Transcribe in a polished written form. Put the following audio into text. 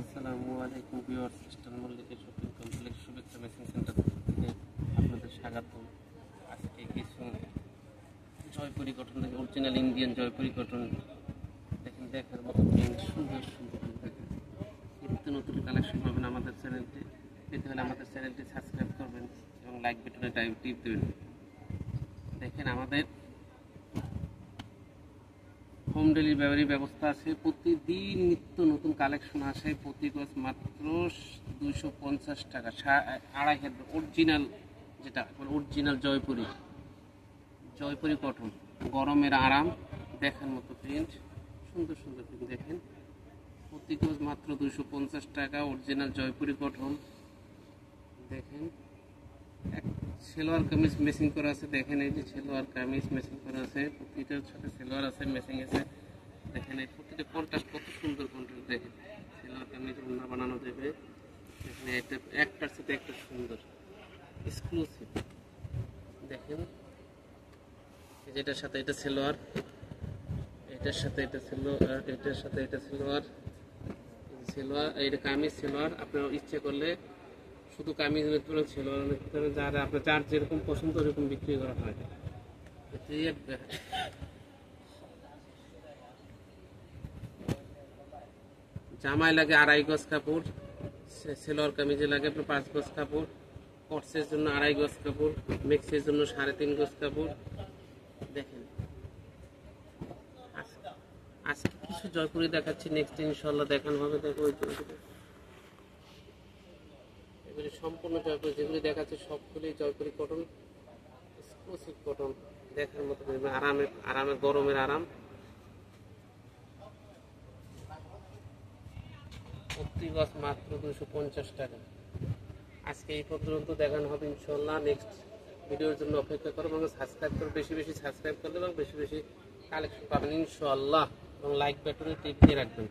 আসসালামু আলাইকুম viewers, eastern মল্লিকের শপিং কমপ্লেক্স শুভেচ্ছা মেশিন সেন্টার থেকে আপনাদের স্বাগতম। আজকে কিছু জয়পুরি কটন থেকে অরিজিনাল ইন্ডিয়ান জয়পুরি কটন দেখেন, দেখার মতো প্রিন্ট, সুন্দর সুন্দর দেখেন। নিত্য নতুন কালেকশন পাবেন আমাদের চ্যানেলটি। পেতে হলে আমাদের চ্যানেলটি সাবস্ক্রাইব করবেন এবং লাইক বাটনে টিপ দেবেন। দেখেন, আমাদের হোম ডেলিভারি ব্যবস্থা আছে। প্রতিদিন নিত্য নতুন কালেকশন আসে। প্রতি গজ মাত্র 250 টাকা, 2.5 হাত অরিজিনাল, যেটা অরিজিনাল জয়পুরি কটন। গরমের আরাম, দেখার মতো প্রিন্ট, সুন্দর সুন্দর প্রিন্ট। দেখেন, প্রতি গজ মাত্র 250 টাকা, অরিজিনাল জয়পুরি কটন। দেখেন, এক সেলোয়ার কামিজ মেশিং করা আছে। দেখেন, এই যে সেলোয়ার কামিজ মেশিং করা আছে, প্রতিটার সাথে সেলোয়ার আছে, মেশিং আছে। দেখেন, এই প্রতিটা কন্ট্রাস্ট কত সুন্দর কন্ট্রাস্ট। দেখেন, সেলোয়ার কামিজ ওড়না বানানো যাবে। দেখেন, এটা একটার সাথে একটা সুন্দর এক্সক্লুসিভ। দেখেন, যেটার সাথে এটা সেলোয়ার, এটার সাথে এটা সেলোয়ার, এটার সাথে এটা সেলোয়ার, এটা কামিজ সেলোয়ার। আপনার ইচ্ছে করলে শুধু কামিজ নিতে পারেন, সেলোয়ার নিতে পারেন, যার যেরকম পছন্দ ওরকম বিক্রি করা হয়। জামায় লাগে 2.5 গজ কাপড়, সেলোয়ার কামিজে লাগে আপনার 5 গজ কাপড়, কটসের জন্য 2.5 গজ কাপড়, মেক্সের জন্য 3.5 গজ কাপড়। দেখেন, আজকে কিছু জয়পুরি দেখাচ্ছি, নেক্সট ইনশাল্লাহ দেখানো হবে। দেখো, এগুলি সম্পূর্ণ জয়পুরি, যেগুলি দেখাচ্ছে সবগুলি জয়পুরি কটন, এক্সক্লুসিভ কটন। দেখার মতো আরামে গরমের আরাম। প্রতি গজ মাত্র 250 টাকা। আজকে এই পর্যন্ত দেখানো হবে ইনশাল্লাহ। নেক্সট ভিডিওর জন্য অপেক্ষা করবো এবং সাবস্ক্রাইব করবো। বেশি বেশি সাবস্ক্রাইব করলে এবং বেশি বেশি কালেকশন পাবেন ইনশাল্লাহ, এবং লাইক বাটনে টিপ দিয়ে রাখবেন।